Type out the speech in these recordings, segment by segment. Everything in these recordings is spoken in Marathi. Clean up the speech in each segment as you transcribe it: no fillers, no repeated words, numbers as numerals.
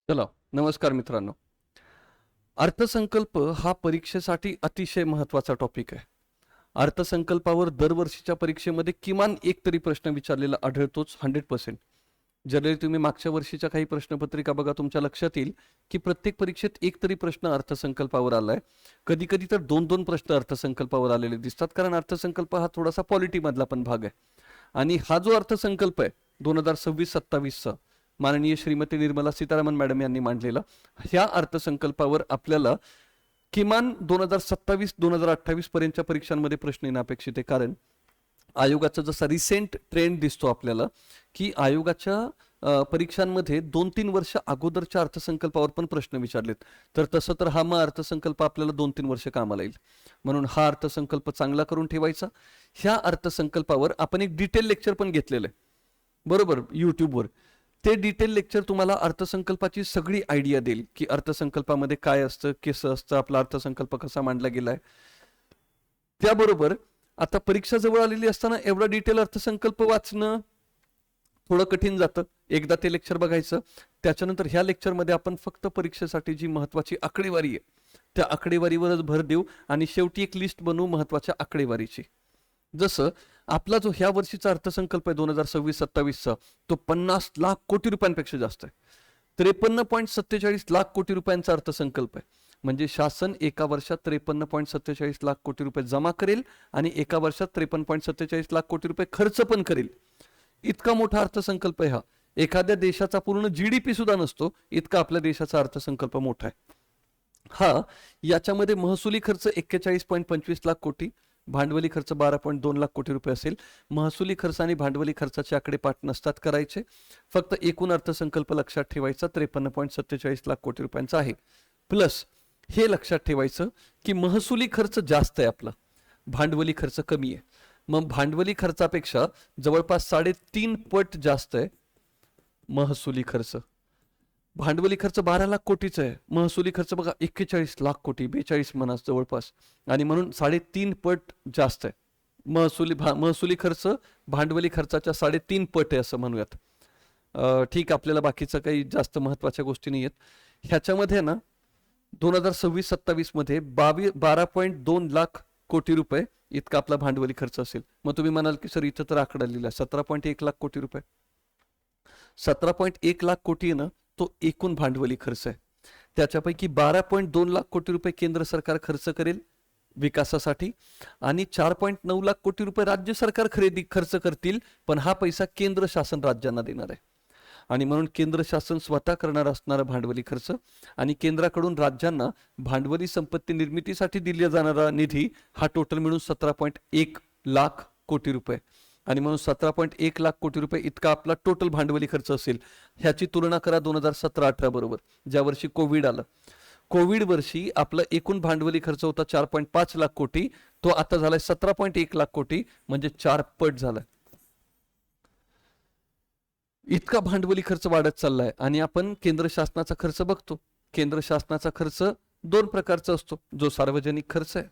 चला, नमस्कार मित्रांनो. अर्थसंकल्प हा परीक्षेसाठी अतिशय महत्त्वाचा टॉपिक आहे. अर्थसंकल्पावर दरवर्षीच्या परीक्षेमध्ये किमान एक तरी प्रश्न विचारलेला आढळतोच 100%. जनरली तुम्ही मागच्या वर्षीच्या काही प्रश्नपत्रिका बघा, तुमच्या लक्षात येईल की प्रत्येक परीक्षेत एक तरी प्रश्न अर्थसंकल्पावर आलाय. कधी कधी तर दोन दोन प्रश्न अर्थसंकल्पावर आलेले दिसतात, कारण अर्थसंकल्प हा थोडासा पॉलिटीमधला पण भाग आहे. आणि हा जो अर्थसंकल्प आहे 2026-27चा माननीय श्रीमती निर्मला सीतारामन मॅडम यांनी मांडलेला, ह्या अर्थसंकल्पावर आपल्याला किमान 2027-2028 पर्यंतच्या परीक्षांमध्ये प्रश्न येणं अपेक्षित आहे. कारण आयोगाचा जसा रिसेंट ट्रेंड दिसतो आपल्याला की आयोगाच्या परीक्षांमध्ये 2-3 वर्ष अगोदरच्या अर्थसंकल्पावर पण प्रश्न विचारलेत. तर तसं तर हा मग अर्थसंकल्प आपल्याला 2-3 वर्ष कामाला येईल. म्हणून हा अर्थसंकल्प चांगला करून ठेवायचा. ह्या अर्थसंकल्पावर आपण एक डिटेल लेक्चर पण घेतलेलं आहे, बरोबर, यूट्यूबवर. ते डिटेल लेक्चर तुम्हाला अर्थसंकल्पाची सगळी आयडिया देईल की अर्थसंकल्पामध्ये काय असतं, कसं असतं, आपला अर्थसंकल्प कसा मांडला गेलाय. त्याबरोबर आता परीक्षा जवळ आलेली असताना एवढा डिटेल अर्थसंकल्प वाचणं थोडं कठीण जातं. एकदा ते लेक्चर बघायचं. त्याच्यानंतर ह्या लेक्चरमध्ये आपण फक्त परीक्षेसाठी जी महत्वाची आकडेवारी आहे त्या आकडेवारीवरच भर देऊ आणि शेवटी एक लिस्ट बनवू महत्वाच्या आकडेवारीची. जसं आपला जो ह्या वर्षीचा अर्थसंकल्प आहे 2026-27चा, तो 50 लाख कोटी रुपयांपेक्षा जास्त आहे. 53.47 लाख कोटी रुपयांचा अर्थसंकल्प आहे. म्हणजे शासन एका वर्षात 53.47 लाख कोटी रुपये जमा करेल आणि एका वर्षात 53.47 लाख कोटी रुपये खर्च पण करेल. इतका मोठा अर्थसंकल्प आहे हा. एखाद्या देशाचा पूर्ण जीडीपी सुद्धा नसतो इतका आपल्या देशाचा अर्थसंकल्प मोठा आहे हा. याच्यामध्ये महसुली खर्च 41.25 लाख कोटी, भांडवली खर्च 12.2 लाख कोटी रुपये असेल. महसुली खर्च आणि भांडवली खर्चाचे आकडे पाठ नसतात करायचे. फक्त एकूण अर्थसंकल्प लक्षात ठेवायचा 53.47 लाख कोटी रुपयांचा आहे. प्लस हे लक्षात ठेवायचं की महसुली खर्च जास्त आहे आपला, भांडवली खर्च कमी आहे. मग भांडवली खर्चापेक्षा जवळपास 3.5 पट जास्त आहे महसुली खर्च. भांडवली खर्च 12 लाख कोटीचा आहे, महसुली खर्च बघा 41 लाख कोटी, 42 म्हणा जवळपास. आणि म्हणून 3.5 पट जास्त आहे महसुली खर्च भांडवली खर्चाच्या 3.5 पट आहे असं म्हणूयात. ठीक, आपल्याला बाकीचं काही जास्त महत्वाच्या गोष्टी नाही आहेत ह्याच्यामध्ये ना. 2026-27 मध्ये 12.2 लाख कोटी रुपये इतका आपला भांडवली खर्च असेल. मग तुम्ही म्हणाल की सर इथं तर आकडा लिहिला 17.1 लाख कोटी रुपये. 17.1 लाख कोटी ना तो एकूण भांडवली खर्च आहे. त्याच्यापैकी 12.2 लाख कोटी रुपये केंद्र सरकार खर्च करेल विकासासाठी आणि 4.9 लाख कोटी रुपये राज्य सरकार खर्च करतील. पण हा पैसा केंद्र शासन राज्यांना देणार आहे. आणि म्हणून केंद्र शासन स्वतः करणार असणारा भांडवली खर्च आणि केंद्राकडून राज्यांना भांडवली संपत्ती निर्मितीसाठी दिला जाणारा निधी हा टोटल मिळून 17.1 लाख कोटी रुपये. आणि म्हणून 17.1 लाख कोटी रुपये इतका आपला टोटल भांडवली खर्च असेल. ह्याची तुलना करा 2017-18 बरोबर, ज्या वर्षी कोविड आलं. कोविड वर्षी आपला एकूण भांडवली खर्च होता 4.5 लाख कोटी, तो आता झालाय 17.1 लाख कोटी, म्हणजे 4 पट झालाय. इतका भांडवली खर्च वाढत चाललाय. आणि आपण केंद्र शासनाचा खर्च बघतो. केंद्र शासनाचा खर्च 2 प्रकारचा असतो. जो सार्वजनिक खर्च आहे,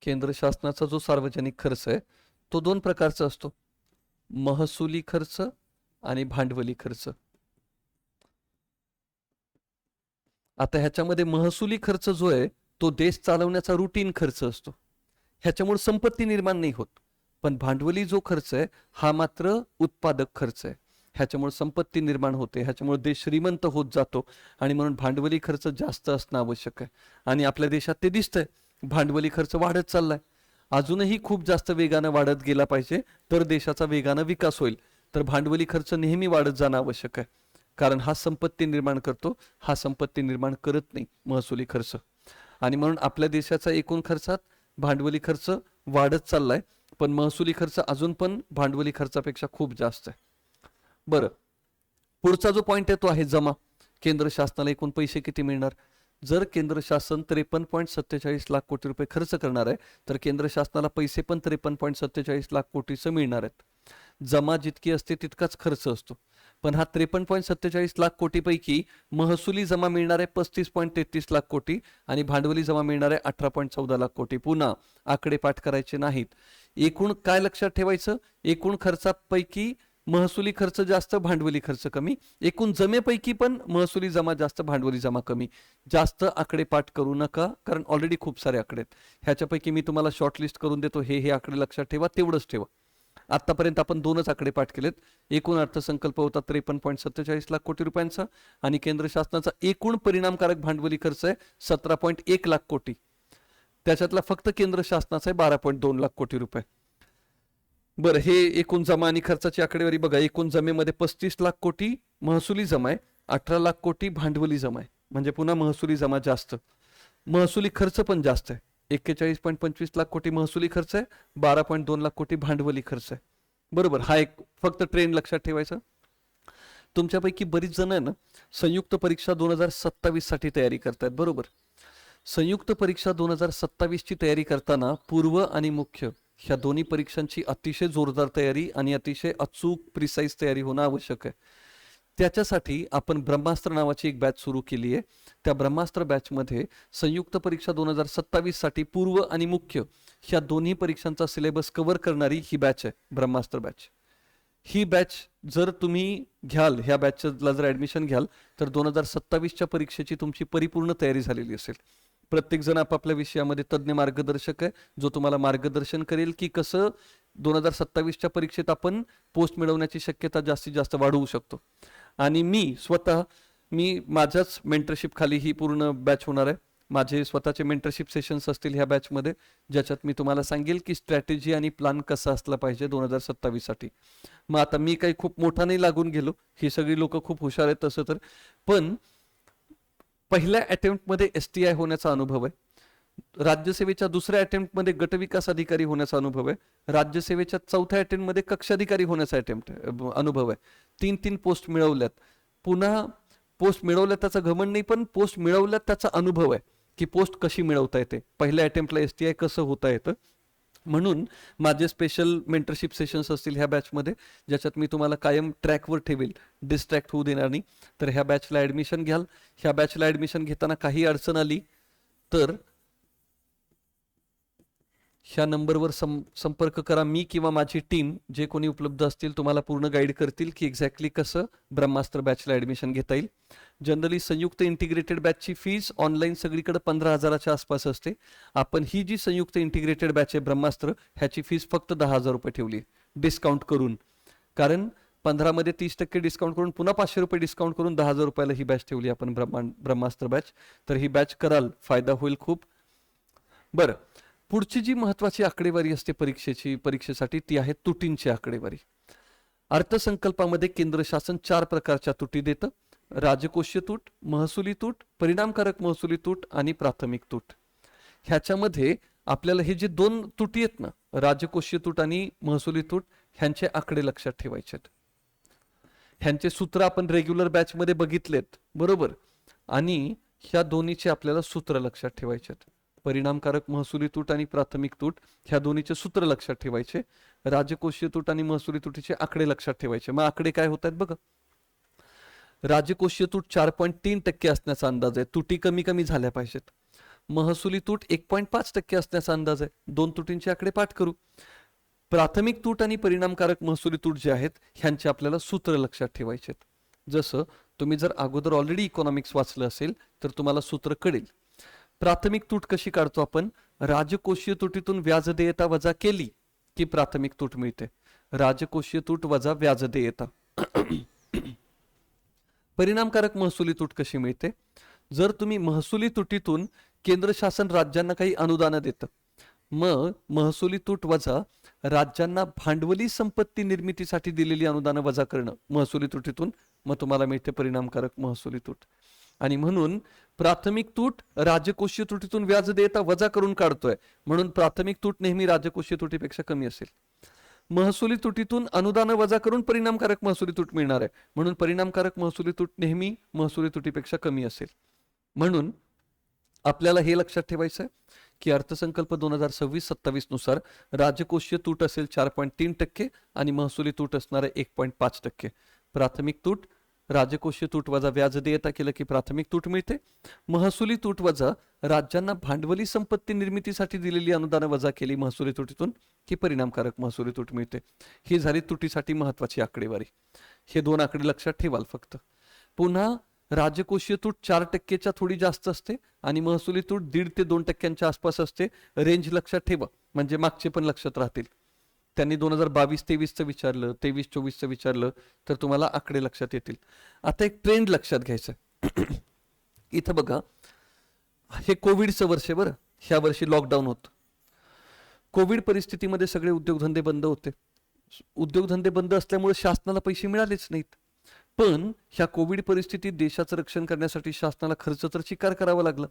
केंद्र शासनाचा जो सार्वजनिक खर्च आहे तो 2 प्रकारचा असतो, महसुली खर्च आणि भांडवली खर्च. आता ह्याच्यामध्ये महसुली खर्च जो आहे तो देश चालवण्याचा रुटीन खर्च असतो, ह्याच्यामुळे संपत्ती निर्माण नाही होत. पण भांडवली जो खर्च आहे हा मात्र उत्पादक खर्च आहे, ह्याच्यामुळे संपत्ती निर्माण होते, ह्याच्यामुळे देश श्रीमंत होत जातो. आणि म्हणून भांडवली खर्च जास्त असणं आवश्यक आहे. आणि आपल्या देशात ते दिसतंय, भांडवली खर्च वाढत चाललाय. अजूनही खूप जास्त वेगानं वाढत गेला पाहिजे तर देशाचा वेगानं विकास होईल. तर भांडवली खर्च नेहमी वाढत जाणं आवश्यक आहे, कारण हा संपत्ती निर्माण करतो, हा संपत्ती निर्माण करत नाही महसुली खर्च. आणि म्हणून आपल्या देशाचा एकूण खर्चात भांडवली खर्च वाढत चाललाय, पण महसुली खर्च अजून पण भांडवली खर्चापेक्षा खूप जास्त आहे. बरं, पुढचा जो पॉइंट आहे तो आहे जमा. केंद्र शासनाला एकूण पैसे किती मिळणार. जर केंद्र शासन 53.47 लाख कोटी रुपये खर्च करणार आहे तर केंद्र शासनाला पैसे पण 53.47 लाख कोटीचं मिळणार आहेत. जमा जितकी असते तितकाच खर्च असतो. पण हा 53.47 लाख कोटीपैकी महसुली जमा मिळणार आहे 35.33 लाख कोटी आणि भांडवली जमा मिळणार आहे 18.14 लाख कोटी. पुन्हा आकडे पाठ करायचे नाहीत. एकूण काय लक्षात ठेवायचं, एकूण खर्चापैकी महसुली खर्च जास्त, भांडवली खर्च कमी. एकूण जमेपैकी पण महसुली जमा जास्त, भांडवली जमा कमी. जास्त आकडे पाठ करू नका, कारण ऑलरेडी खूप सारे आकडे आहेत. ह्याच्यापैकी मी तुम्हाला शॉर्टलिस्ट करून देतो, हे आकडे लक्षात ठेवा, तेवढंच ठेवा. आतापर्यंत आपण 2च आकडे पाठ केलेत. एकूण अर्थसंकल्प होता 53.47 लाख कोटी रुपयांचा आणि केंद्र शासनाचा एकूण परिणामकारक भांडवली खर्च आहे 17.1 लाख कोटी. त्याच्यातला फक्त केंद्र शासनाचा आहे 12.2 लाख कोटी रुपये. बरं, हे एकूण जमा आणि खर्चाची आकडेवारी बघा. एकूण जमेमध्ये 35 लाख कोटी महसुली जमा आहे, 18 लाख कोटी भांडवली जमा आहे. म्हणजे पुन्हा महसुली जमा जास्त, महसुली खर्च पण जास्त आहे. 41.25 लाख कोटी महसुली खर्च आहे, 12.2 लाख कोटी भांडवली खर्च आहे. बरोबर, हा एक फक्त ट्रेंड लक्षात ठेवायचा. तुमच्यापैकी बरीच जण आहे ना संयुक्त परीक्षा 2027 साठी तयारी करतायत. बरोबर, संयुक्त परीक्षा 2027 ची तयारी करताना पूर्व आणि मुख्य ह्या दोन्ही परीक्षांची अतिशय जोरदार तयारी आणि अतिशय अचूक प्रिसाईज तयारी होणं आवश्यक आहे. त्याच्यासाठी आपण ब्रह्मास्त्र नावाची एक बॅच सुरू केली आहे. त्या ब्रह्मास्त्र बॅचमध्ये संयुक्त परीक्षा 2027 साठी पूर्व आणि मुख्य ह्या दोन्ही परीक्षांचा सिलेबस कव्हर करणारी ही बॅच आहे, ब्रह्मास्त्र बॅच. ही बॅच जर तुम्ही घ्याल, ह्या बॅचला जर ॲडमिशन घ्याल तर 2027च्या परीक्षेची तुमची परिपूर्ण तयारी झालेली असेल. प्रत्येक जण आपापल्या विषयामध्ये तज्ज्ञ मार्गदर्शक आहे, जो तुम्हाला मार्गदर्शन करेल की कसं 2027च्या परीक्षेत आपण पोस्ट मिळवण्याची शक्यता जास्तीत जास्त वाढवू शकतो. आणि मी माझ्याच मेंटरशिप खाली ही पूर्ण बॅच होणार आहे. माझे स्वतःचे मेंटरशिप सेशन्स असतील ह्या बॅचमध्ये, ज्याच्यात मी तुम्हाला सांगेल की स्ट्रॅटेजी आणि प्लॅन कसा असला पाहिजे 2027 साठी. मग आता मी काही खूप मोठा नाही लागून गेलो, ही सगळी लोक खूप हुशार आहेत तसं तर, पण पहिल्या अटेम्प्टमध्ये STI होण्याचा अनुभव आहे, राज्यसेवेच्या दुसऱ्या अटेम्प्टमध्ये गटविकास अधिकारी होण्याचा अनुभव आहे, राज्यसेवेच्या चौथ्या अटेम्प्टमध्ये कक्षाधिकारी होण्याचा अनुभव आहे. 3 पोस्ट मिळवल्यात. पुन्हा पोस्ट मिळवल्यात त्याचा घमंड नाही, पण पोस्ट मिळवल्यात त्याचा अनुभव आहे की पोस्ट कशी मिळवता येते, पहिल्या अटेम्प्टला STI कसं होता येतं. म्हणून माझे स्पेशल मेंटरशिप सेशन्स असतील ह्या बॅचमध्ये, ज्याच्यात मी तुम्हाला कायम ट्रॅकवर ठेवेल, डिस्ट्रॅक्ट होऊ देणार नाही. तर ह्या बॅचला ॲडमिशन घ्याल. ह्या बॅचला ॲडमिशन घेताना काही अडचण आली तर ह्या नंबरवर संपर्क करा. मी किंवा माझी टीम जे कोणी उपलब्ध असतील तुम्हाला पूर्ण गाईड करतील की एक्झॅक्टली कसं ब्रह्मास्त्र बॅचला ॲडमिशन घेता येईल. जनरली संयुक्त इंटिग्रेटेड बॅचची फीस ऑनलाईन सगळीकडे 15,000च्या आसपास असते. आपण ही जी संयुक्त इंटिग्रेटेड बॅच आहे ब्रह्मास्त्र, ह्याची फीस फक्त 10,000 रुपये ठेवली डिस्काउंट करून. कारण 15 मध्ये 30% डिस्काउंट करून पुन्हा 500 रुपये डिस्काउंट करून 10,000 रुपयाला ही बॅच ठेवली आपण ब्रह्मास्त्र बॅच. तर ही बॅच कराल, फायदा होईल खूप. बरं, पुढची जी महत्वाची आकडेवारी असते परीक्षेसाठी ती आहे तुटींची आकडेवारी. अर्थसंकल्पामध्ये केंद्र शासन 4 प्रकारच्या तुटी देतं: राजकोषीय तूट, महसुली तूट, परिणामकारक महसुली तूट आणि प्राथमिक तूट. ह्याच्यामध्ये आपल्याला हे जे 2 तुटी आहेत ना, राजकोषीय तूट आणि महसुली तूट, ह्यांचे आकडे लक्षात ठेवायचे आहेत. ह्यांचे सूत्र आपण रेग्युलर बॅचमध्ये बघितलेत, बरोबर. आणि ह्या दोन्हीचे आपल्याला सूत्र लक्षात ठेवायचे आहेत. परिणामकारक महसुली तूट आणि प्राथमिक तूट ह्या दोन्हीचे सूत्र लक्षात ठेवायचे. राजकोषीय तूट आणि महसुली तुटीचे आकडे लक्षात ठेवायचे. मग आकडे काय होत आहेत बघा. राजकोषीय तूट 4.3% असण्याचा अंदाज आहे, तुटी कमी कमी झाल्या पाहिजेत. महसुली तूट 1.5% असण्याचा अंदाज आहे. 2 तुटींचे आकडे पाठ करू. प्राथमिक तूट आणि परिणामकारक महसुली तूट जे आहेत ह्यांचे आपल्याला सूत्र लक्षात ठेवायचे. जसं तुम्ही जर अगोदर ऑलरेडी इकॉनॉमिक्स वाचलं असेल तर तुम्हाला सूत्र कळेल. प्राथमिक तूट कशी काढतो आपण? राजकोषीय तुटीतून व्याज देयता वजा केली की प्राथमिक तूट मिळते. राजकोषीय तूट वजा व्याज देयता. परिणामकारक महसुली तूट कशी मिळते? जर तुम्ही महसुली तुटीतून केंद्र शासन राज्यांना काही अनुदान देतं, मग महसुली तूट वजा राज्यांना भांडवली संपत्ती निर्मितीसाठी दिलेली अनुदानं वजा करणं महसुली तुटीतून, मग तुम्हाला मिळते परिणामकारक महसुली तूट. आणि म्हणून प्राथमिक तूट राजकोषीय तुटीतून व्याज देयता वजा करून काढतोय, म्हणून प्राथमिक तूट नेहमी राजकोषीय तुटीपेक्षा कमी असेल. महसुली तुटीतून अनुदान वजा करून परिणामकारक महसुली तूट मिळणार आहे, म्हणून परिणामकारक महसुली तूट नेहमी महसुली तुटीपेक्षा कमी असेल. म्हणून आपल्याला हे लक्षात ठेवायचं आहे की अर्थसंकल्प 2026-27 नुसार राजकोषीय तूट असेल 4.3% आणि महसुली तूट असणार आहे 1.5%. प्राथमिक तूट राजकोषीय तूट वजा व्याज देयता केलं की प्राथमिक तूट मिळते. महसुली तूट वजा राज्यांना भांडवली संपत्ती निर्मितीसाठी दिलेली अनुदानं वजा केली महसुली तुटीतून की परिणामकारक महसुली तूट मिळते. ही झाली तुटीसाठी महत्वाची आकडेवारी. हे 2 आकडे लक्षात ठेवाल फक्त. पुन्हा राजकोषीय तूट 4% थोडी जास्त असते आणि महसुली तूट 1.5 ते 2% आसपास असते. रेंज लक्षात ठेवा म्हणजे मागचे पण लक्षात राहतील. त्यांनी 2022-23चं विचारलं, 23-24चं विचारलं तर तुम्हाला आकडे लक्षात येतील. आता एक ट्रेंड लक्षात घ्यायचं. इथं बघा, हे कोविडचं वर्ष आहे बरं. ह्या वर्षी लॉकडाऊन होतं. कोविड परिस्थितीमध्ये सगळे उद्योगधंदे बंद होते. उद्योगधंदे बंद असल्यामुळे शासनाला पैसे मिळालेच नाहीत. पण ह्या कोविड परिस्थितीत देशाचं रक्षण करण्यासाठी शासनाला खर्च तर स्वीकार करावा लागला.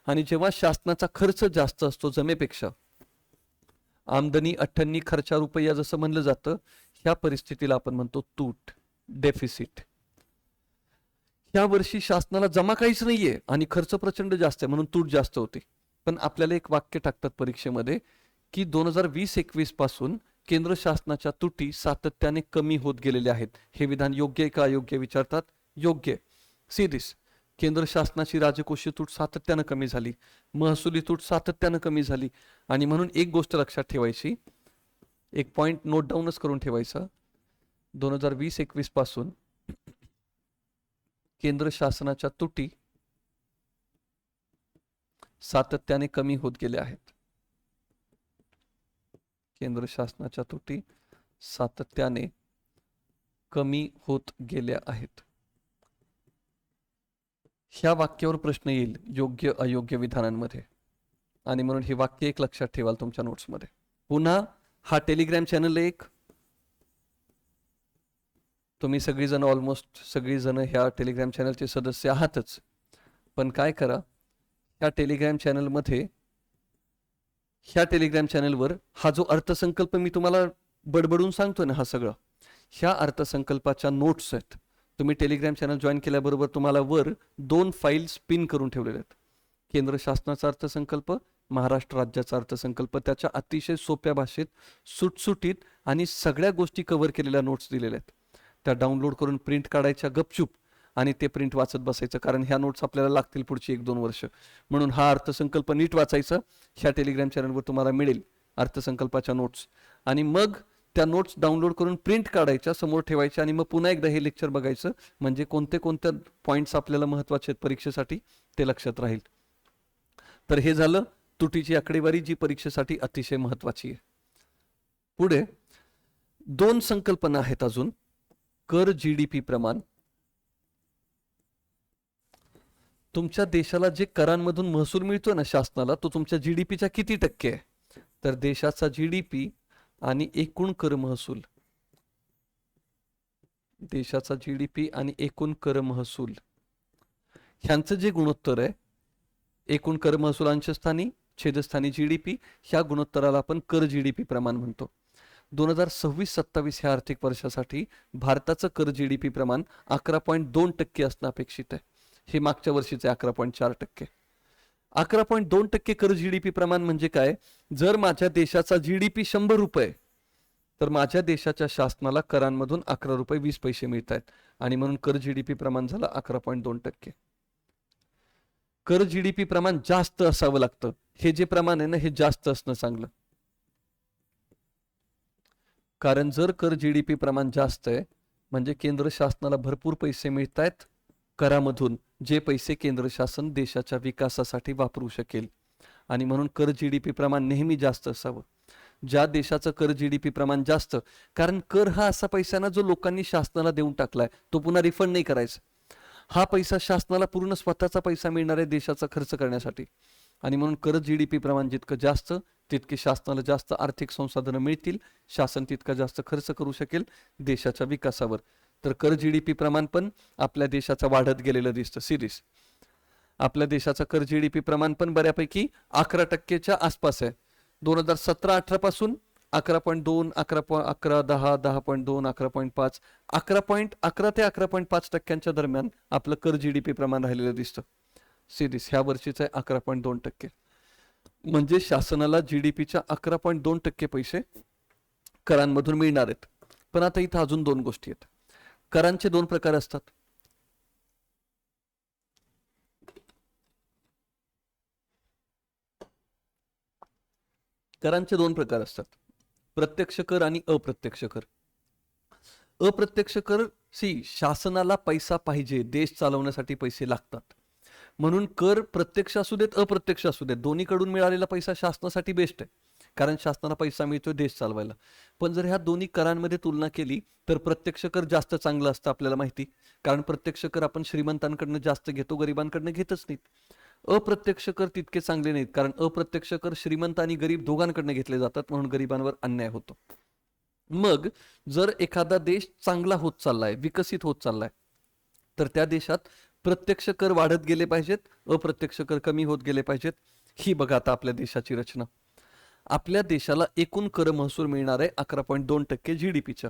आणि जेव्हा शासनाचा खर्च जास्त असतो जमेपेक्षा, आमदनी अठ्ठन्नी खर्चा रुपया जसं म्हणलं जातं, ह्या परिस्थितीला आपण म्हणतो तूट, डेफिसिट. ह्या वर्षी शासनाला जमा काहीच नाहीये आणि खर्च प्रचंड जास्त आहे म्हणून तूट जास्त होते. पण आपल्याला एक वाक्य टाकतात परीक्षेमध्ये की 2020-21 पासून केंद्र शासनाच्या तुटी सातत्याने कमी होत गेलेल्या आहेत. हे विधान योग्य आहे का अयोग्य विचारतात? योग्य. See this. केंद्र शासनाची राजकोषीय तूट सातत्यानं कमी झाली, महसुली तूट सातत्यानं कमी झाली. आणि म्हणून एक गोष्ट लक्षात ठेवायची, एक पॉइंट नोट डाऊनच करून ठेवायचा. 2020-21 पासून केंद्र शासनाच्या तुटी सातत्याने कमी होत गेल्या आहेत. केंद्र शासनाच्या तुटी सातत्याने कमी होत गेल्या आहेत. ह्या वाक्यावर प्रश्न येईल योग्य अयोग्य विधानांमध्ये. आणि म्हणून हे वाक्य एक लक्षात ठेवाल तुमच्या नोट्समध्ये. पुन्हा हा टेलिग्राम चॅनल एक, तुम्ही सगळीजण ऑलमोस्ट सगळीजण ह्या टेलिग्राम चॅनलचे सदस्य आहातच. पण काय करा, ह्या टेलिग्राम चॅनलमध्ये, ह्या टेलिग्राम चॅनलवर हा जो अर्थसंकल्प मी तुम्हाला बडबडून सांगतोय ना, हा सगळं ह्या अर्थसंकल्पाच्या नोट्स आहेत. तुम्ही टेलिग्राम चॅनल जॉईन केल्याबरोबर तुम्हाला वर 2 फाईल्स पिन करून ठेवलेल्या आहेत. केंद्र शासनाचा अर्थसंकल्प, महाराष्ट्र राज्याचा अर्थसंकल्प, त्याच्या अतिशय सोप्या भाषेत, सुटसुटीत आणि सगळ्या गोष्टी कव्हर केलेल्या नोट्स दिलेल्या आहेत. त्या डाउनलोड करून प्रिंट काढायच्या गपचूप आणि ते प्रिंट वाचत बसायचं, कारण ह्या नोट्स आपल्याला लागतील पुढची 1-2 वर्ष. म्हणून हा अर्थसंकल्प नीट वाचायचा. ह्या टेलिग्राम चॅनलवर तुम्हाला मिळेल अर्थसंकल्पाच्या नोट्स. आणि मग त्या नोट्स डाउनलोड करून प्रिंट काढायच्या, समोर ठेवायच्या आणि मग पुन्हा एकदा हे लेक्चर बघायचं. म्हणजे कोणते कोणत्या पॉईंट्स आपल्याला महत्त्वाचे आहेत परीक्षेसाठी ते लक्षात राहील. तर हे झालं तुटीची आकडेवारी, जी परीक्षेसाठी अतिशय महत्त्वाची आहे. पुढे 2 संकल्पना आहेत अजून. कर जीडीपी प्रमाण. तुमच्या देशाला जे करांमधून महसूल मिळतो ना शासनाला, तो तुमच्या जीडीपीच्या किती टक्के आहे? तर देशाचा जीडीपी आणि एकूण कर महसूल, देशाचा जीडीपी आणि एकूण कर महसूल ह्यांचं जे गुणोत्तर आहे, एकूण कर महसूल अंशस्थानी छेदस्थानी जीडीपी, ह्या गुणोत्तराला आपण कर जीडीपी प्रमाण म्हणतो. 2026-27 ह्या आर्थिक वर्षासाठी भारताचं कर जीडीपी प्रमाण 11.2% असणं अपेक्षित आहे. हे मागच्या वर्षीचे 11.4%. 11.2% कर जीडीपी प्रमाण म्हणजे काय? जर माझ्या देशाचा जीडीपी 100 रुपये, तर माझ्या देशाच्या शासनाला करांमधून 11 रुपये 20 पैसे मिळत आहेत. आणि म्हणून कर जीडीपी प्रमाण झालं 11.2%. कर जीडीपी प्रमाण जास्त असावं लागतं. हे जे प्रमाण आहे ना, हे जास्त असणं चांगलं. कारण जर कर जीडीपी प्रमाण जास्त आहे म्हणजे केंद्र शासनाला भरपूर पैसे मिळत आहेत करामधून, जे पैसे केंद्र शासन देशाच्या विकासासाठी वापरू शकेल. आणि म्हणून कर जीडीपी प्रमाण नेहमी जास्त असावं. ज्या देशाचं कर जीडीपी प्रमाण जास्त, कारण कर हा असा पैसा ना जो लोकांनी शासनाला देऊन टाकलाय, तो पुन्हा रिफंड नाही करायचा. हा पैसा शासनाला पूर्ण स्वतःचा पैसा मिळणार आहे देशाचा खर्च करण्यासाठी. आणि म्हणून कर जीडीपी प्रमाण जितकं जास्त, तितके शासनाला जास्त आर्थिक संसाधनं मिळतील, शासन तितका जास्त खर्च करू शकेल देशाच्या विकासावर. तर कर जीडीपी प्रमाण पण आपल्या देशाचं वाढत गेलेलं दिसतं. सिरीज आपल्या देशाचं कर जीडीपी प्रमाण पण बऱ्यापैकी 11%च्या आसपास आहे. 2017-18 पासून 11.2, 11, 10, 10.2, 11.5, 11 ते 11.5% दरम्यान आपलं कर जीडीपी प्रमाण राहिलेलं दिसतं. सिरीज ह्या वर्षीचं आहे 11.2%. म्हणजे शासनाला जीडीपीच्या 11.2% पैसे करांमधून मिळणार आहेत. पण आता इथं अजून 2 गोष्टी आहेत. करांचे 2 प्रकार असतात. करांचे दोन प्रकार असतात, प्रत्यक्ष कर आणि अप्रत्यक्ष कर. अप्रत्यक्ष कर, शासनाला पैसा पाहिजे, देश चालवण्यासाठी पैसे लागतात, म्हणून कर प्रत्यक्ष असू देत अप्रत्यक्ष असू देत दोन्हीकडून मिळालेला पैसा शासनासाठी बेस्ट आहे, कारण शासनाला पैसा मिळतोय देश चालवायला. पण जर ह्या दोन्ही करांमध्ये तुलना केली तर प्रत्यक्ष कर जास्त चांगलं असतं आपल्याला माहिती, कारण प्रत्यक्ष कर आपण श्रीमंतांकडनं जास्त घेतो, गरिबांकडनं घेतच नाहीत. अप्रत्यक्ष कर तितके चांगले नाहीत, कारण अप्रत्यक्ष कर श्रीमंत आणि गरीब दोघांकडनं घेतले जातात, म्हणून गरिबांवर अन्याय होतो. मग जर एखादा देश चांगला होत चाललाय, विकसित होत चाललाय, तर त्या देशात प्रत्यक्ष कर वाढत गेले पाहिजेत, अप्रत्यक्ष कर कमी होत गेले पाहिजेत. ही बघा आता आपल्या देशाची रचना. आपल्या देशाला एकूण कर महसूल मिळणार आहे 11.2% GDPच्या.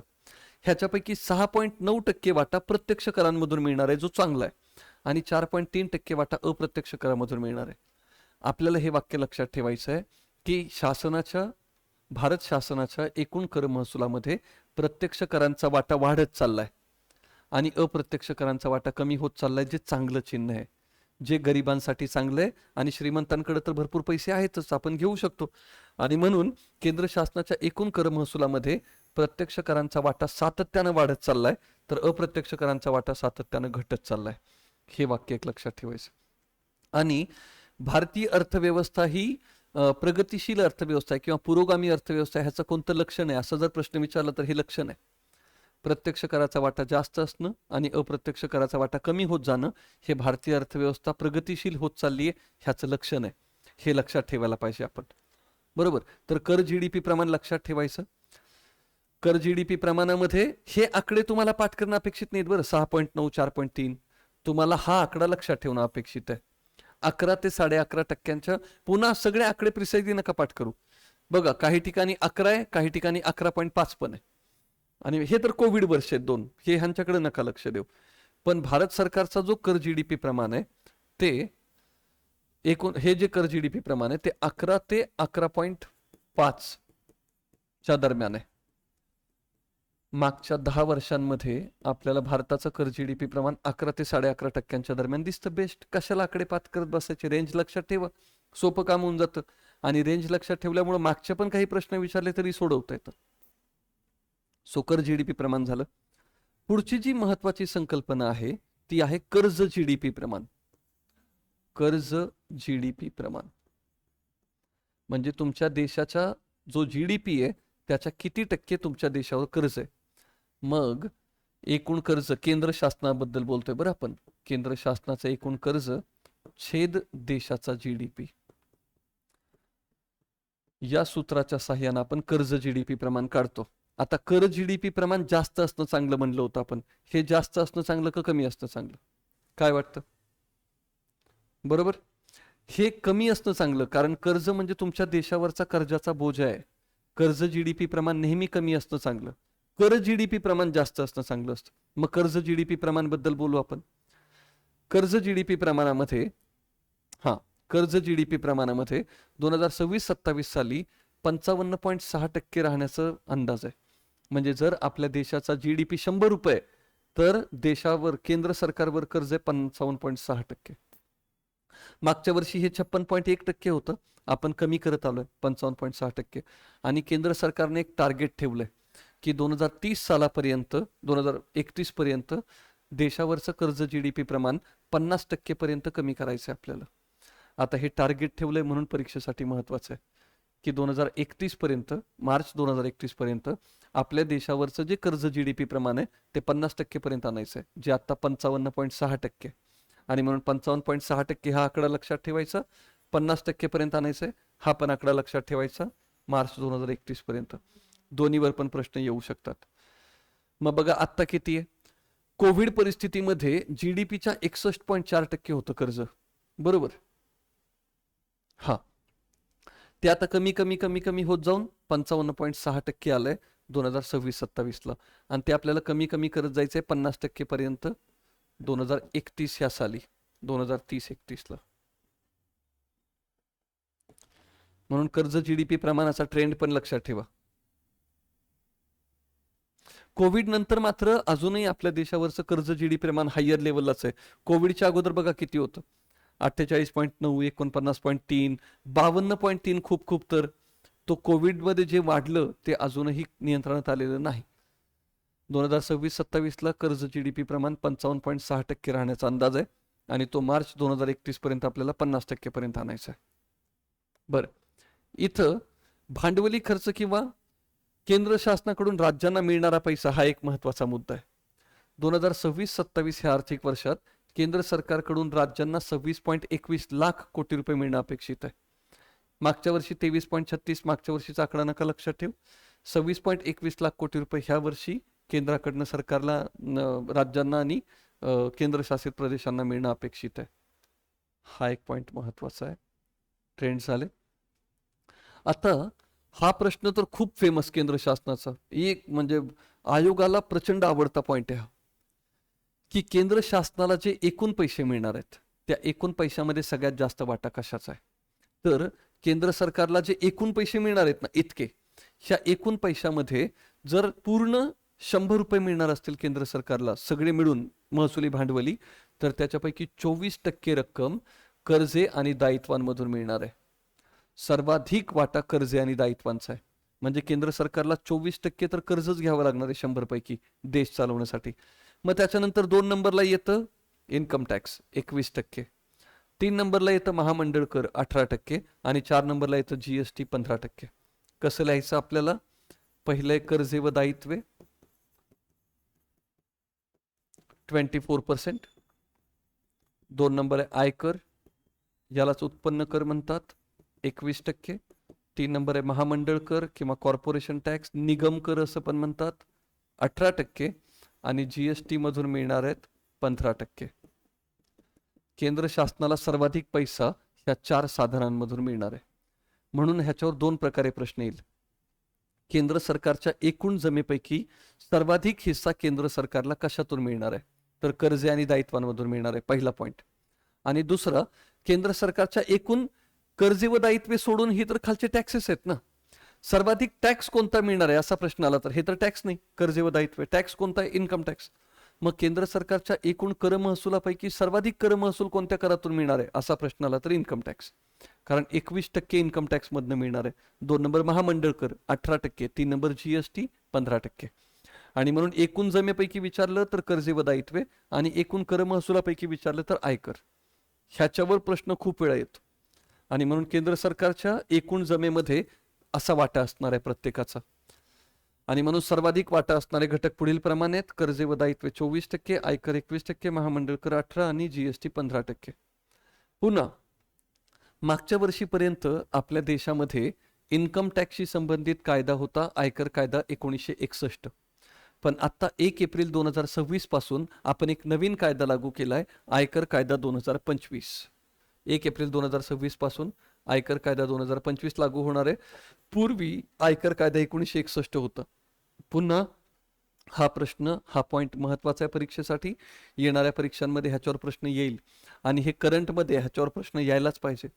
ह्याच्यापैकी 6.9% वाटा प्रत्यक्ष करांमधून मिळणार आहे, जो चांगला आहे, आणि 4.3% वाटा अप्रत्यक्ष करामधून मिळणार आहे. आपल्याला हे वाक्य लक्षात ठेवायचं आहे की भारत शासनाच्या एकूण कर महसुलामध्ये प्रत्यक्ष करांचा वाटा वाढत चाललाय आणि अप्रत्यक्ष करांचा वाटा कमी होत चाललाय, जे चांगलं चिन्ह आहे, जे गरिबांसाठी चांगलं आहे. आणि श्रीमंतांकडे तर भरपूर पैसे आहेतच, आपण घेऊ शकतो. आणि म्हणून केंद्र शासनाच्या एकूण कर महसुलामध्ये प्रत्यक्ष करांचा वाटा सातत्यानं वाढत चाललाय, तर अप्रत्यक्ष करांचा वाटा सातत्यानं घटत चाललाय. हे वाक्य एक लक्षात ठेवायचं. आणि भारतीय अर्थव्यवस्था ही प्रगतिशील अर्थव्यवस्था आहे किंवा पुरोगामी अर्थव्यवस्था आहे, ह्याचं कोणतं लक्षण आहे असं जर प्रश्न विचारला तर हे लक्षण आहे. प्रत्यक्ष कराचा वाटा जास्त असणं आणि अप्रत्यक्ष कराचा वाटा कमी होत जाणं हे भारतीय अर्थव्यवस्था प्रगतिशील होत चालली आहे ह्याचं लक्षण आहे. हे लक्षात ठेवायला पाहिजे आपण, बरोबर. तर कर GDP प्रमाण लक्षात ठेवायचं. कर GDP प्रमाणामध्ये हे आकडे तुम्हाला पाठ करणं अपेक्षित नाहीत बरं. 6.9, 4.3, तुम्हाला हा आकडा लक्षात ठेवणं अपेक्षित आहे. 11 ते 11.5%. पुन्हा सगळे आकडे प्रिसाइजली नका पाठ करू. बघा, काही ठिकाणी 11 आहे, काही ठिकाणी 11.5 पण आहे, आणि हे तर कोविड वर्ष आहेत 2, हे ह्यांच्याकडे नका लक्ष देऊ. पण भारत सरकारचा जो कर GDP प्रमाण आहे ते एकूण, हे जे कर GDP प्रमाण आहे ते 11 ते 11.5 च्या दरम्यान आहे. मागच्या 10 वर्षांमध्ये आपल्याला भारताचं कर GDP प्रमाण 11 ते 11.5% दरम्यान दिसतं. बेस्ट. कशाला आकडे पाठ करत बसायचे, रेंज लक्षात ठेवा, सोपं काम होऊन जातं. आणि रेंज लक्षात ठेवल्यामुळे मागचे पण काही प्रश्न विचारले तरी सोडवता येतं. सो कर GDP प्रमाण झालं. पुढची जी महत्वाची संकल्पना आहे ती आहे कर्ज GDP प्रमाण. कर्ज GDP प्रमाण म्हणजे तुमच्या देशाचा जो GDP आहे त्याच्या किती टक्के तुमच्या देशावर कर्ज आहे. मग एकूण कर्ज, केंद्र शासनाबद्दल बोलतोय बरं आपण, केंद्र शासनाचं एकूण कर्ज छेद देशाचा GDP, या सूत्राच्या साहाय्याने आपण कर्ज GDP प्रमाण काढतो. आता कर GDP प्रमाण जास्त असणं चांगलं म्हणलं होतं आपण, हे जास्त असणं चांगलं का कमी असणं चांगलं, काय वाटतं? बरोबर, हे कमी असणं चांगलं, कारण कर्ज म्हणजे तुमच्या देशावरचा कर्जाचा बोज आहे. कर्ज GDP प्रमाण नेहमी कमी असणं चांगलं, कर GDP प्रमाण जास्त असणं चांगलं असतं. मग कर्ज GDP प्रमाण बद्दल बोलू आपण. कर्ज GDP प्रमाणामध्ये कर्ज GDP प्रमाणामध्ये 2026-27 साली 55.6% राहण्याचा अंदाज आहे. म्हणजे जर आपल्या देशाचा GDP 100 रुपये तर देशावर, केंद्र सरकारवर कर्ज आहे 55.6%. मागच्या वर्षी हे 56.1% होतं, आपण कमी करत आलोय 55.6%. आणि केंद्र सरकारने एक टार्गेट ठेवलंय की 2030 सालापर्यंत, 2031 पर्यंत देशावरचं कर्ज GDP प्रमाण 50% पर्यंत कमी करायचं आहे आपल्याला. आता हे टार्गेट ठेवलंय म्हणून परीक्षेसाठी महत्वाचं आहे की 2031 पर्यंत, मार्च 2031 पर्यंत आपल्या देशावरचं जे कर्ज GDP प्रमाण आहे ते 50% पर्यंत आणायचं आहे, जे आता 55.6%. आणि म्हणून 55.6% हा आकडा लक्षात ठेवायचा, 50% पर्यंत आणायचं आहे हा पण आकडा लक्षात ठेवायचा मार्च 2031 पर्यंत. दोन्हीवर पण प्रश्न येऊ शकतात. मग बघा आत्ता किती आहे. कोविड परिस्थितीमध्ये GDPच्या 61.4% होतं कर्ज, बरोबर. ते आता कमी कमी कमी कमी होत जाऊन 55.6% आलंय 2026-27 ला, आणि ते आपल्याला कमी कमी करत जायचंय 50% पर्यंत 2031 ह्या साली, 2030-31 ला. म्हणून कर्ज GDP प्रमाणाचा ट्रेंड पण लक्षात ठेवा. कोविड नंतर मात्र अजूनही आपल्या देशावरचं कर्ज GDP प्रमाण हायर लेवललाच आहे. कोविडच्या अगोदर बघा किती होतं, 48.9, 49.3, 52.3 खूप खूप तर तो कोविडमध्ये जे वाढलं ते अजूनही नियंत्रणात आलेलं नाही. 2026-27ला कर्ज GDP प्रमाण 55.6% राहण्याचा अंदाज आहे आणि तो मार्च 2031 पर्यंत आपल्याला 50% पर्यंत आणायचा आहे. बरं, इथं भांडवली खर्च किंवा केंद्र शासनाकडून राज्यांना मिळणारा पैसा हा एक महत्वाचा मुद्दा आहे. 2026-27 ह्या आर्थिक वर्षात केंद्र सरकारकडून राज्यांना 26.21 लाख कोटी रुपये मिळणं अपेक्षित आहे. मागच्या वर्षी 23.36, मागच्या वर्षीचा आकडा नका लक्षात ठेवू. 26.21 लाख कोटी रुपये ह्या वर्षी केंद्राकडनं सरकारला, राज्यांना आणि केंद्रशासित प्रदेशांना मिळणं अपेक्षित आहे. हा एक पॉईंट महत्वाचा आहे. ट्रेंड झाले. आता हा प्रश्न तर खूप फेमस केंद्र शासनाचा, एक म्हणजे आयोगाला प्रचंड आवडता पॉईंट आहे हा, की केंद्र शासनाला जे एकूण पैसे मिळणार आहेत त्या एकूण पैशामध्ये सगळ्यात जास्त वाटा कशाचा आहे. तर केंद्र सरकारला जे एकूण पैसे मिळणार आहेत ना इतके, ह्या एकूण पैशामध्ये जर पूर्ण 100 रुपये मिळणार असतील केंद्र सरकारला सगळे मिळून महसुली भांडवली, तर त्याच्यापैकी 24% रक्कम कर्जे आणि दायित्वांमधून मिळणार आहे. सर्वाधिक वाटा कर्जे आणि दायित्वांचा आहे. म्हणजे केंद्र सरकारला 24% तर कर्जच घ्यावं लागणार आहे 100 पैकी देश चालवण्यासाठी. मग त्याच्यानंतर 2 नंबरला येतं इन्कम टॅक्स 21%, 3 नंबरला येतं महामंडळ कर 18% आणि 4 नंबरला येतं GST 15%. कसं लिहायचं आपल्याला? पहिलं कर्जे व दायित्वे 24%, 2 नंबर आहे आयकर, यालाच उत्पन्न कर म्हणतात 21%, 3 नंबर आहे महामंडळ कर किंवा कॉर्पोरेशन टॅक्स, निगम कर असं पण म्हणतात 18% आणि GST मधून मिळणार आहेत 15%. केंद्र शासनाला सर्वाधिक पैसा ह्या 4 साधनांमधून मिळणार आहे. म्हणून ह्याच्यावर 2 प्रकारे प्रश्न येईल. केंद्र सरकारच्या एकूण जमेपैकी सर्वाधिक हिस्सा केंद्र सरकारला कशातून मिळणार आहे? तर कर्जे आणि दायित्वांमधून मिळणार आहे, पहिला पॉईंट. आणि दुसरा, केंद्र सरकारच्या एकूण कर्जे व दायित्वे सोडून ही तर खालचे टॅक्सेस आहेत ना, सर्वाधिक टॅक्स कोणता मिळणार आहे असा प्रश्न आला तर हे तर टॅक्स नाही, कर्जे व दायित्वे. टॅक्स कोणता आहे? Income tax. मग केंद्र सरकारच्या एकूण कर महसुलापैकी सर्वाधिक कर महसूल कोणत्या करातून मिळणार आहे असा प्रश्न आला तर इन्कम टॅक्स, कारण 21% इन्कम टॅक्स मधनं मिळणार आहे. 2 नंबर महामंडळ कर 18%, 3 नंबर GST 15%. आणि म्हणून एकूण जमेपैकी विचारलं तर कर्जे व दायित्वे आणि एकूण कर महसुलापैकी विचारलं तर आयकर. ह्याच्यावर प्रश्न खूप वेळा येतो आणि म्हणून केंद्र सरकारच्या एकूण जमेमध्ये असा वाटा असणार आहे प्रत्येकाचा. आणि म्हणून सर्वाधिक वाटा असणारे घटक पुढील प्रमाणे आहेत: कर्जे व दायित्वे 24%, आयकर 21%, महामंडळ कर 18% आणि GST 15%. पुन्हा मागच्या वर्षीपर्यंत आपल्या देशामध्ये इन्कम टॅक्सशी संबंधित कायदा होता आयकर कायदा 1961. पण आता 1 एप्रिल 2026 पासून आपण एक नवीन कायदा लागू केलाय, आयकर कायदा 2025. 1 एप्रिल 2026 पासून आयकर कायदा 2025 लागू होणार आहे. पूर्वी आयकर कायदा 1961 होता. पुन्हा हा प्रश्न, हा पॉइंट महत्वाचा आहे परीक्षेसाठी. येणाऱ्या परीक्षांमध्ये ह्याच्यावर प्रश्न येईल आणि हे करंटमध्ये ह्याच्यावर प्रश्न यायलाच पाहिजे.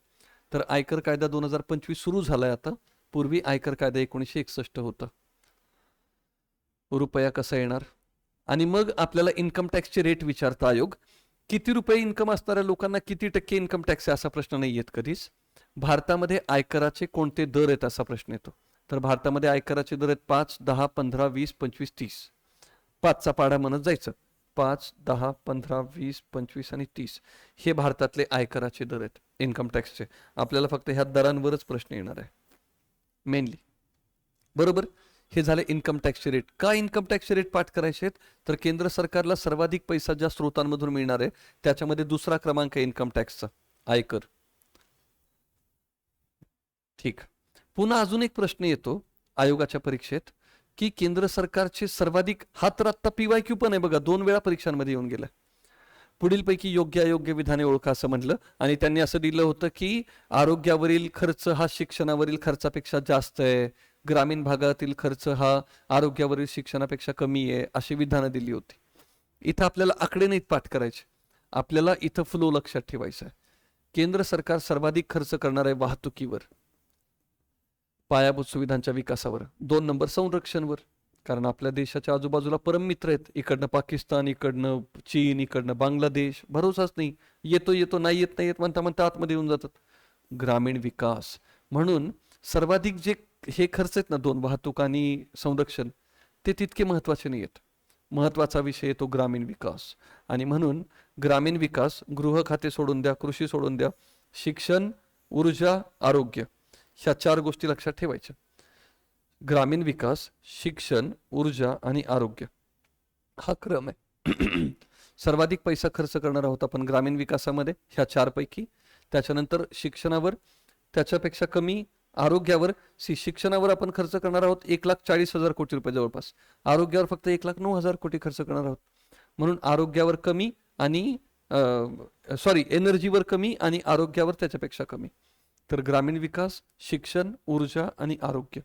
तर आयकर कायदा 2025 सुरू झालाय आता. पूर्वी आयकर कायदा 1961 होता. रुपया कसा येणार? आणि मग आपल्याला इन्कम टॅक्सचे रेट विचारता आयोग. किती रुपये इन्कम असणाऱ्या लोकांना किती टक्के इन्कम टॅक्स आहे असा प्रश्न नाही येत कधीच. भारतामध्ये आयकराचे कोणते दर आहेत असा प्रश्न येतो. तर भारतामध्ये आयकराचे दर आहेत 5, 10, 15, 20, 25, 30. 5चा पाढा म्हणत जायचं. 5, 10, 15, 20, 25 आणि 30 हे भारतातले आयकराचे दर आहेत इन्कम टॅक्सचे. आपल्याला फक्त ह्या दरांवरच प्रश्न येणार आहे मेनली. बरोबर. हे झाले इन्कम टॅक्सचे रेट. का इन्कम टॅक्सचे रेट पाठ करायचे आहेत? तर केंद्र सरकारला सर्वाधिक पैसा ज्या स्रोतांमधून मिळणार आहे त्याच्यामध्ये दुसरा क्रमांक आहे इन्कम टॅक्सचा, आयकर. ठीक. पुन्हा अजून एक प्रश्न येतो आयोगाच्या परीक्षेत की केंद्र सरकारचे सर्वाधिक, हा तर आत्ता PYQ पण आहे बघा, 2 वेळा परीक्षांमध्ये येऊन गेला. पुढीलपैकी योग्य अयोग्य विधाने ओळखा असं म्हटलं आणि त्यांनी असं दिलं होतं की आरोग्यावरील खर्च हा शिक्षणावरील खर्चापेक्षा जास्त आहे, ग्रामीण भागातील खर्च हा आरोग्यावरील शिक्षणापेक्षा कमी आहे, अशी विधानं दिली होती. इथं आपल्याला आकडे नाहीत पाठ करायचे, आपल्याला इथं फ्लो लक्षात ठेवायचा आहे. केंद्र सरकार सर्वाधिक खर्च करणार आहे वाहतुकीवर, पायाभूत सुविधांच्या विकासावर. 2 नंबर संरक्षणवर, कारण आपल्या देशाच्या आजूबाजूला परम मित्र आहेत, इकडनं पाकिस्तान, इकडनं चीन, इकडनं बांगलादेश, भरोसाच नाही, येतो येतो नाही येत नाही येत म्हणता म्हणता आतमध्ये येऊन जातात. ग्रामीण विकास, म्हणून सर्वाधिक जे हे खर्च आहेत ना दोन, वाहतूक आणि संरक्षण, ते तितके महत्त्वाचे नाही आहेत. महत्त्वाचा विषय येतो ग्रामीण विकास. आणि म्हणून ग्रामीण विकास, गृह खाते सोडून द्या, कृषी सोडून द्या, शिक्षण, ऊर्जा, आरोग्य, ह्या 4 गोष्टी लक्षात ठेवायच्या. ग्रामीण विकास, शिक्षण, ऊर्जा आणि आरोग्य हा क्रम आहे. सर्वाधिक पैसा खर्च करणार आहोत आपण ग्रामीण विकासामध्ये ह्या 4 पैकी. त्याच्यानंतर शिक्षणावर त्याच्यापेक्षा कमी आरोग्यावर. शिक्षणावर आपण खर्च करणार आहोत 1,40,000 कोटी रुपये जवळपास. आरोग्यावर फक्त 1,09,000 कोटी खर्च करणार आहोत. म्हणून आरोग्यावर कमी आणि एनर्जीवर कमी आणि आरोग्यावर त्याच्यापेक्षा कमी. तर ग्रामीण विकास, शिक्षण, ऊर्जा आणि आरोग्य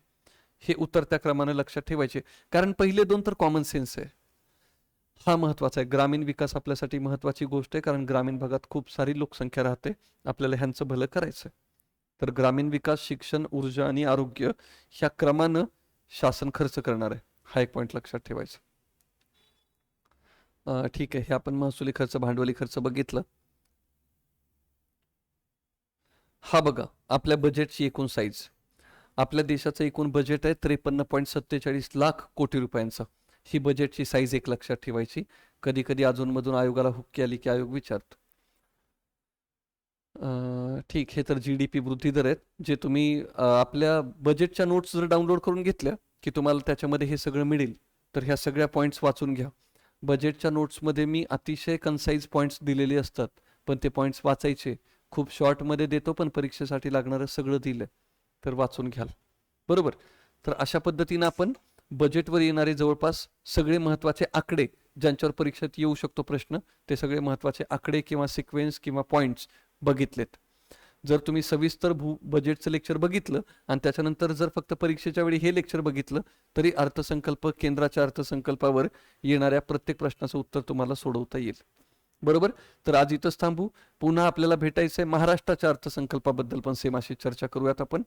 हे उतरत्या क्रमाने लक्षात ठेवायचे. कारण पहिले 2 तर कॉमन सेन्स आहे. हा महत्वाचा आहे. ग्रामीण विकास आपल्यासाठी महत्वाची गोष्ट आहे, कारण ग्रामीण भागात खूप सारी लोकसंख्या राहते. आपल्याला ह्यांचं भलं करायचं आहे. तर ग्रामीण विकास, शिक्षण, ऊर्जा आणि आरोग्य ह्या क्रमानं शासन खर्च करणार आहे. हा एक पॉईंट लक्षात ठेवायचा. ठीक आहे, हे आपण महसुली खर्च, भांडवली खर्च बघितलं. हा बघा आपल्या बजेटची एकूण साईज. आपल्या देशाचं एकूण बजेट आहे 53.47 लाख कोटी रुपयांचं. ही बजेटची साईज एक लक्षात ठेवायची. कधी कधी अजूनमधून आयोगाला हुक्की आली की आयोग विचारतो. ठीक, हे तर GDP वृद्धी दर आहेत, जे तुम्ही आपल्या बजेटच्या नोट्स जर डाउनलोड करून घेतल्या की तुम्हाला त्याच्यामध्ये हे सगळं मिळेल. तर ह्या सगळ्या पॉईंट्स वाचून घ्या. बजेटच्या नोट्समध्ये मी अतिशय कन्साईज पॉईंट्स दिलेले असतात, पण ते पॉईंट्स वाचायचे. खूप शॉर्टमध्ये देतो, पण परीक्षेसाठी लागणारं सगळं दिलं, तर वाचून घ्याल. बरोबर. तर अशा पद्धतीनं आपण बजेटवर येणारे जवळपास सगळे महत्त्वाचे आकडे, ज्यांच्यावर परीक्षेत येऊ शकतो प्रश्न, ते सगळे महत्त्वाचे आकडे किंवा सिक्वेन्स किंवा पॉईंट्स बघितलेत. जर तुम्ही सविस्तर बजेटचं लेक्चर बघितलं आणि त्याच्यानंतर जर फक्त परीक्षेच्या वेळी हे लेक्चर बघितलं, तरी अर्थसंकल्प, केंद्राच्या अर्थसंकल्पावर येणाऱ्या प्रत्येक प्रश्नाचं उत्तर तुम्हाला सोडवता येईल. बरोबर. तर आज इथंच थांबू. पुन्हा आपल्याला भेटायचं आहे महाराष्ट्राच्या अर्थसंकल्पाबद्दल पण सेम अशी चर्चा करूयात आपण.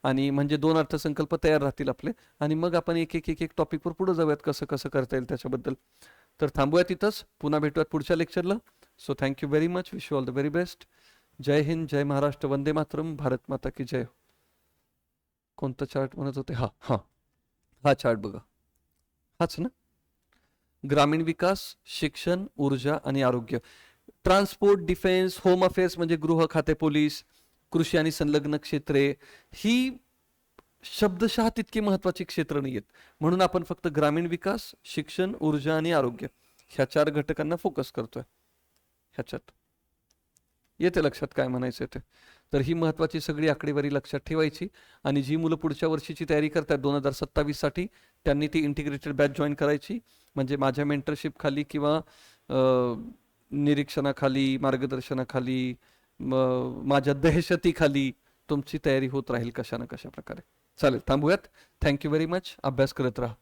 आणि म्हणजे 2 अर्थसंकल्प तयार राहतील आपले, आणि मग आपण एक एक टॉपिकवर पुढे जाऊयात, कसं कसं करता येईल त्याच्याबद्दल. तर थांबूयात इथंच. पुन्हा भेटूयात पुढच्या लेक्चरला. So thank you very much. Wish you all the very best. जय हिंद, जय महाराष्ट्र, वंदे मातरम, भारत माता की जय. कोणता चार्ट म्हणत होते? हा चार्ट बघा, हाच ना. ग्रामीण विकास, शिक्षण, ऊर्जा आणि आरोग्य. ट्रान्सपोर्ट, डिफेन्स, होम अफेअर्स म्हणजे गृह खाते, पोलीस, कृषी आणि संलग्न क्षेत्रे ही शब्दशः तितकी महत्वाची क्षेत्र नाही आहेत. म्हणून आपण फक्त ग्रामीण विकास, शिक्षण, ऊर्जा आणि आरोग्य ह्या 4 घटकांना फोकस करतोय. ह्याच्यात येते लक्षात काय म्हणायचं ते. तर ही महत्वाची सगळी आकडेवारी लक्षात ठेवायची. आणि जी मुलं पुढच्या वर्षीची तयारी करतात 2027 साठी, त्यांनी ती इंटिग्रेटेड बॅच जॉईन करायची. म्हणजे माझ्या मेंटरशिप खाली किंवा निरीक्षणाखाली, मार्गदर्शनाखाली, माझ्या दहशतीखाली तुमची तयारी होत राहील कशा ना कशा प्रकारे. चालेल, थांबूयात. Thank you very much. अभ्यास करत राहा.